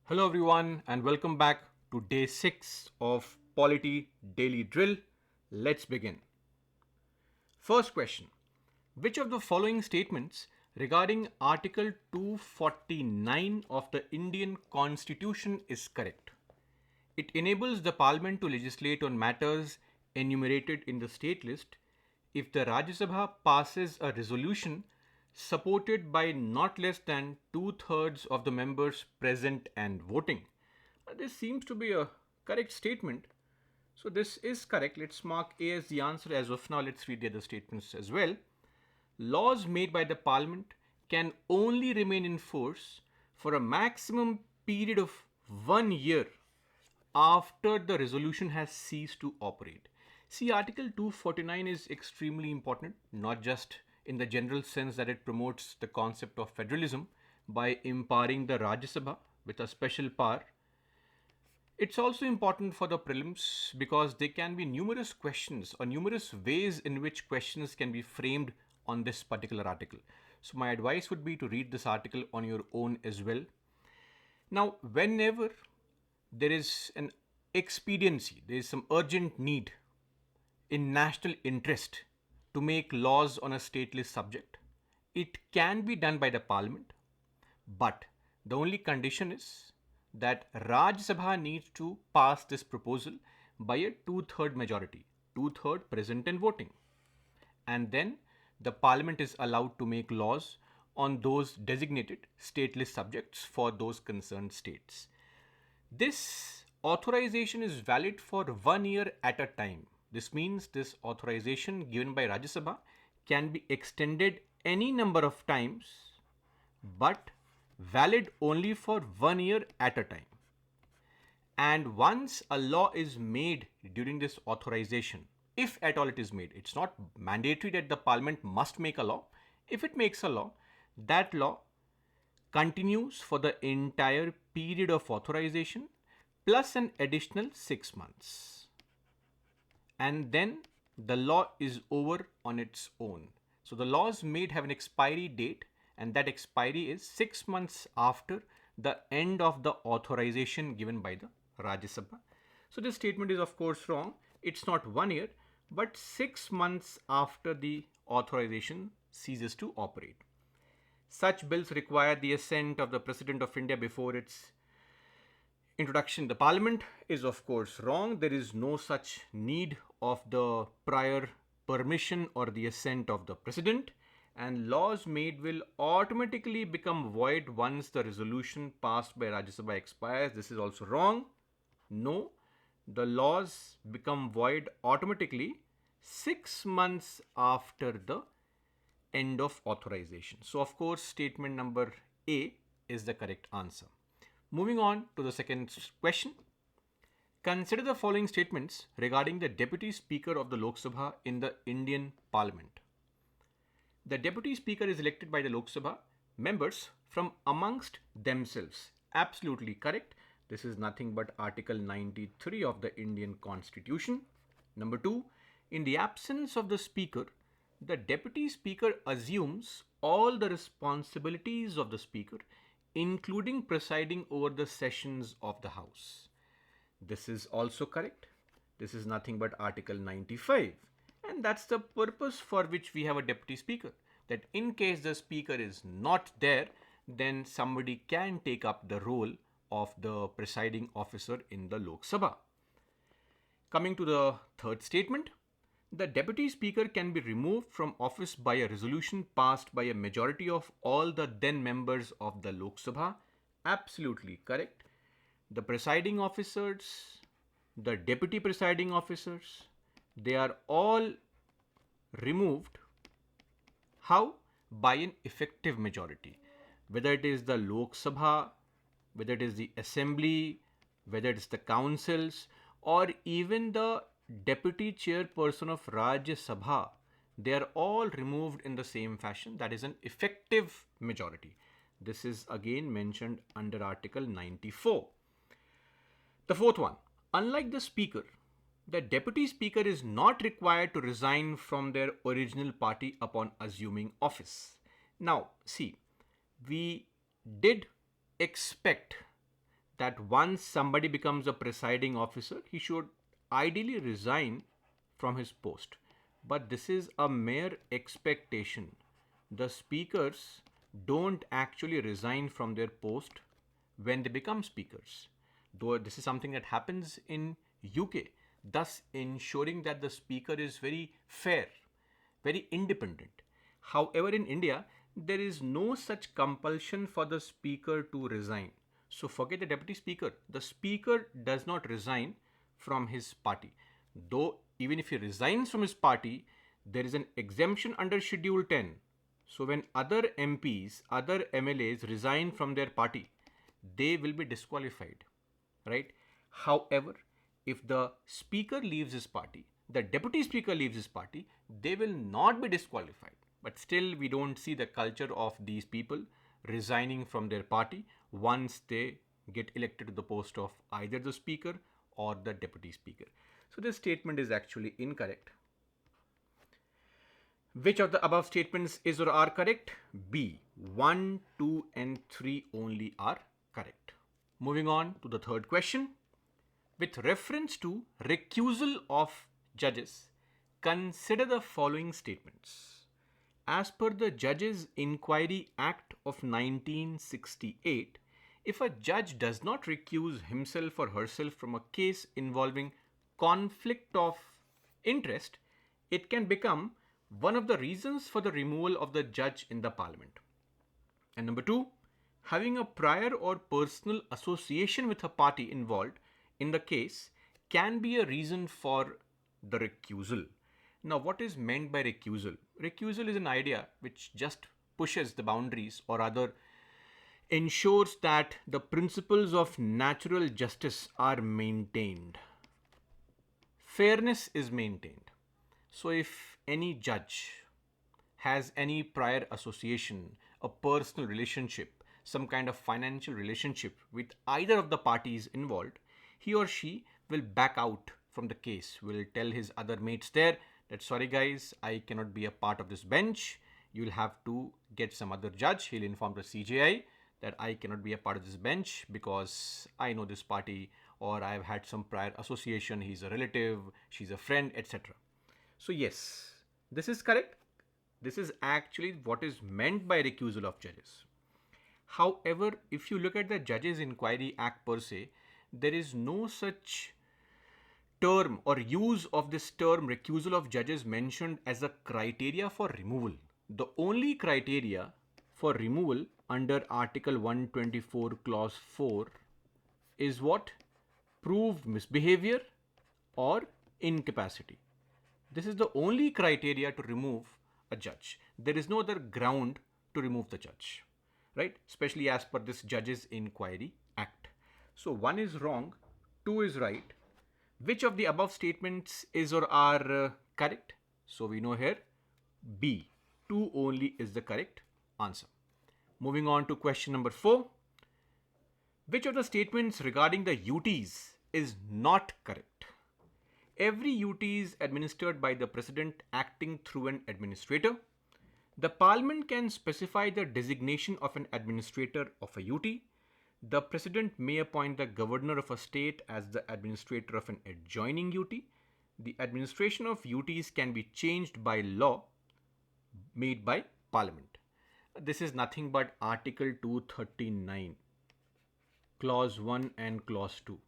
Hello everyone and welcome back to day 6 of Polity Daily Drill. Let's begin. First question. Which of the following statements regarding Article 249 of the Indian Constitution is correct? It enables the Parliament to legislate on matters enumerated in the state list if the Rajya Sabha passes a resolution supported by not less than two-thirds of the members present and voting. This seems to be a correct statement. So this is correct. Let's mark A as the answer. As of now, let's read the other statements as well. Laws made by the Parliament can only remain in force for a maximum period of 1 year after the resolution has ceased to operate. See, Article 249 is extremely important, not just in the general sense that it promotes the concept of federalism by empowering the Rajya Sabha with a special power. It's also important for the prelims because there can be numerous questions or numerous ways in which questions can be framed on this particular article. So my advice would be to read this article on your own as well. Now, whenever there is an expediency, there is some urgent need in national interest to make laws on a stateless subject, it can be done by the parliament, but the only condition is that Rajya Sabha needs to pass this proposal by a two-third majority, two-third present and voting. And then the parliament is allowed to make laws on those designated stateless subjects for those concerned states. This authorization is valid for 1 year at a time. This means this authorization given by Rajya Sabha can be extended any number of times, but valid only for 1 year at a time. And once a law is made during this authorization, if at all it is made, it's not mandatory that the parliament must make a law. If it makes a law, that law continues for the entire period of authorization plus an additional 6 months. And then the law is over on its own. So the laws made have an expiry date, and that expiry is 6 months after the end of the authorization given by the Rajya Sabha. So this statement is of course wrong. It's not 1 year, but 6 months after the authorization ceases to operate. Such bills require the assent of the President of India before its introduction in the Parliament is of course wrong. There is no such need of the prior permission or the assent of the President, and laws made will automatically become void once the resolution passed by Rajya Sabha expires. This is also wrong. No, the laws become void automatically 6 months after the end of authorization. So of course statement number A is the correct answer. Moving on to the second question. Consider the following statements regarding the Deputy Speaker of the Lok Sabha in the Indian Parliament. The Deputy Speaker is elected by the Lok Sabha members from amongst themselves. Absolutely correct. This is nothing but Article 93 of the Indian Constitution. Number 2, in the absence of the Speaker, the Deputy Speaker assumes all the responsibilities of the Speaker, including presiding over the sessions of the House. This is also correct. This is nothing but Article 95. And that's the purpose for which we have a Deputy Speaker. That in case the Speaker is not there, then somebody can take up the role of the presiding officer in the Lok Sabha. Coming to the third statement, the Deputy Speaker can be removed from office by a resolution passed by a majority of all the then members of the Lok Sabha. Absolutely correct. The presiding officers, the deputy presiding officers, they are all removed. How? By an effective majority. Whether it is the Lok Sabha, whether it is the assembly, whether it is the councils, or even the deputy chairperson of Rajya Sabha, they are all removed in the same fashion. That is an effective majority. This is again mentioned under Article 94. The fourth one, unlike the Speaker, the Deputy Speaker is not required to resign from their original party upon assuming office. Now, see, we did expect that once somebody becomes a presiding officer, he should ideally resign from his post. But this is a mere expectation. The speakers don't actually resign from their post when they become speakers. Though this is something that happens in UK, thus ensuring that the speaker is very fair, very independent. However, in India, there is no such compulsion for the speaker to resign. So forget the deputy speaker. The speaker does not resign from his party. Though even if he resigns from his party, there is an exemption under Schedule 10. So when other MPs, other MLAs resign from their party, they will be disqualified, right? However, if the speaker leaves his party, the deputy speaker leaves his party, they will not be disqualified. But still, we don't see the culture of these people resigning from their party once they get elected to the post of either the speaker or the deputy speaker. So this statement is actually incorrect. Which of the above statements is or are correct? B. 1, 2 and 3 only are correct. Moving on to the third question. With reference to recusal of judges, consider the following statements. As per the Judges Inquiry Act of 1968, if a judge does not recuse himself or herself from a case involving conflict of interest, it can become one of the reasons for the removal of the judge in the parliament. And number 2, having a prior or personal association with a party involved in the case can be a reason for the recusal. Now, what is meant by recusal? Recusal is an idea which just pushes the boundaries, or rather ensures that the principles of natural justice are maintained. Fairness is maintained. So if any judge has any prior association, a personal relationship, some kind of financial relationship with either of the parties involved, he or she will back out from the case, will tell his other mates there that sorry guys, I cannot be a part of this bench. You'll have to get some other judge. He'll inform the CJI that I cannot be a part of this bench because I know this party, or I've had some prior association, he's a relative, she's a friend, etc. So yes, this is correct. This is actually what is meant by recusal of judges. However, if you look at the Judges Inquiry Act per se, there is no such term or use of this term recusal of judges mentioned as a criteria for removal. The only criteria for removal under Article 124 Clause 4 is what? Proved misbehavior or incapacity. This is the only criteria to remove a judge. There is no other ground to remove the judge, right? Especially as per this Judges Inquiry Act. So 1 is wrong, 2 is right. Which of the above statements is or are correct? So we know here B, 2 only is the correct answer. Moving on to question number 4. Which of the statements regarding the UTs is not correct? Every UT is administered by the President acting through an administrator. The Parliament can specify the designation of an administrator of a UT. The President may appoint the Governor of a state as the administrator of an adjoining UT. The administration of UTs can be changed by law made by Parliament. This is nothing but Article 239, Clause 1 and Clause 2.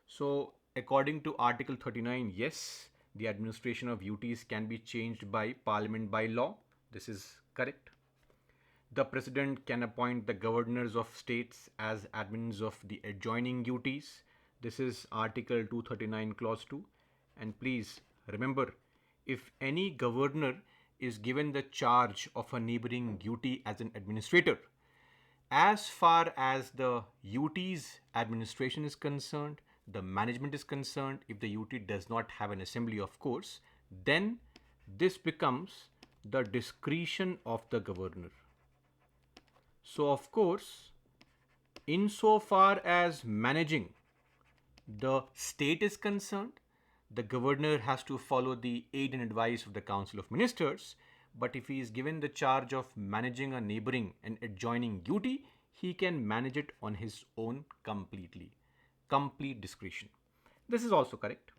So, according to Article 39, yes, the administration of UTs can be changed by Parliament by law. This is correct. The President can appoint the governors of states as admins of the adjoining UTs. This is Article 239 Clause 2. And please remember, if any governor is given the charge of a neighboring UT as an administrator, as far as the UT's administration is concerned, the management is concerned, if the UT does not have an assembly, of course, then this becomes the discretion of the governor. So, of course, insofar as managing the state is concerned, the governor has to follow the aid and advice of the Council of Ministers. But if he is given the charge of managing a neighboring and adjoining UT, he can manage it on his own completely. Complete discretion. This is also correct.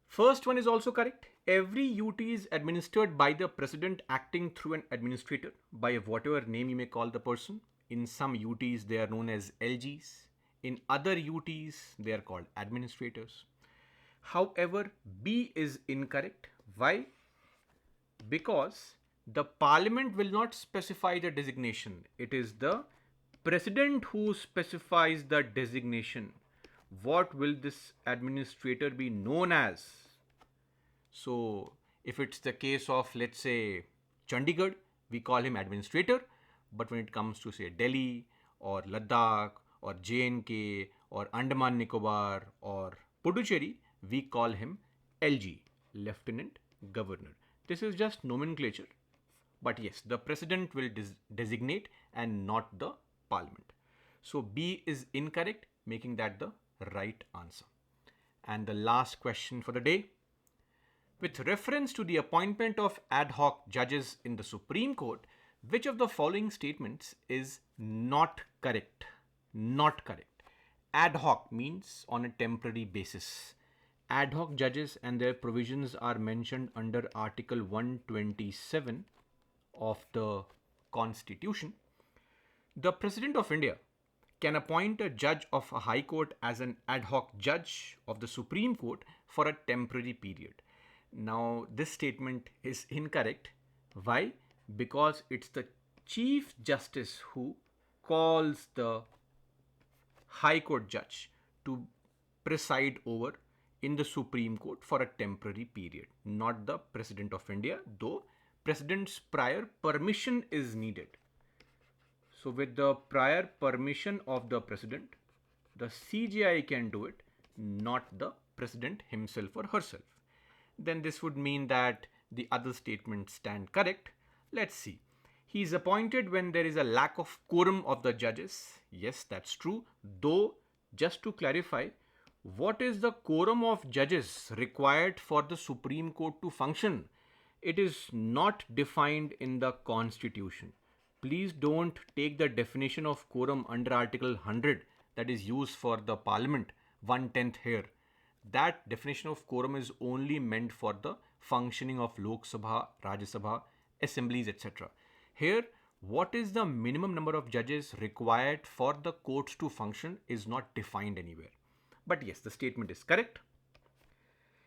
First one is also correct. Every UT is administered by the president acting through an administrator by whatever name you may call the person. In some UTs, they are known as LGs. In other UTs, they are called administrators. However, B is incorrect. Why? Because the parliament will not specify the designation. It is the president who specifies the designation. What will this administrator be known as? So, if it's the case of, let's say, Chandigarh, we call him administrator. But when it comes to, say, Delhi or Ladakh or J&K or Andaman Nicobar or Puducherry, we call him LG, Lieutenant Governor. This is just nomenclature. But yes, the president will designate and not the parliament. So B is incorrect, making that the right answer. And the last question for the day. With reference to the appointment of ad hoc judges in the Supreme Court, which of the following statements is not correct? Not correct. Ad hoc means on a temporary basis. Ad hoc judges and their provisions are mentioned under Article 127 of the Constitution. The President of India can appoint a judge of a High Court as an ad hoc judge of the Supreme Court for a temporary period. Now, this statement is incorrect. Why? Because it's the Chief Justice who calls the High Court judge to preside over in the Supreme Court for a temporary period, not the President of India, though President's prior permission is needed. So with the prior permission of the President, the CJI can do it, not the President himself or herself. Then this would mean that the other statements stand correct. Let's see. He is appointed when there is a lack of quorum of the judges. Yes, that's true. Though, just to clarify, what is the quorum of judges required for the Supreme Court to function? It is not defined in the Constitution. Please don't take the definition of quorum under Article 100 that is used for the Parliament, 1/10 here. That definition of quorum is only meant for the functioning of Lok Sabha, Rajya Sabha, assemblies, etc. Here, what is the minimum number of judges required for the courts to function is not defined anywhere. But yes, the statement is correct.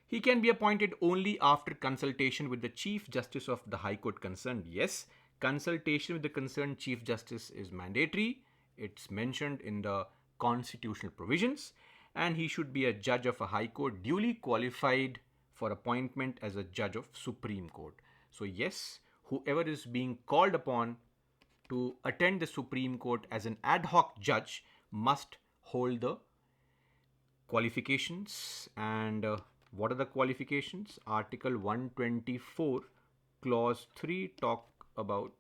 He can be appointed only after consultation with the Chief Justice of the High Court concerned. Yes, consultation with the concerned Chief Justice is mandatory. It's mentioned in the constitutional provisions. And he should be a judge of a High Court duly qualified for appointment as a judge of Supreme Court. So yes, whoever is being called upon to attend the Supreme Court as an ad hoc judge must hold the qualifications. And what are the qualifications? Article 124 clause 3 talk about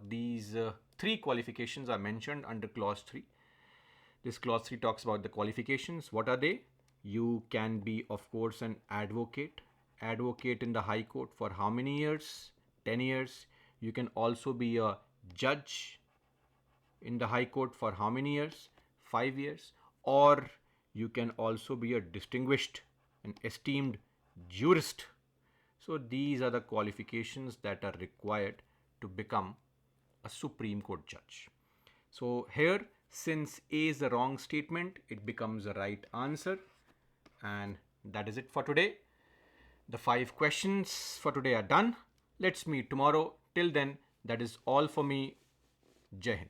these three qualifications are mentioned under clause 3. This clause 3 talks about the qualifications. What are they? You can be, of course, an advocate. Advocate in the High Court for how many years? 10 years. You can also be a judge in the High Court for how many years? 5 years. Or you can also be a distinguished and esteemed jurist. So these are the qualifications that are required to become a Supreme Court judge. So here, since A is the wrong statement, it becomes the right answer. And that is it for today. The 5 questions for today are done. Let's meet tomorrow. Till then, that is all for me. Jai Hind.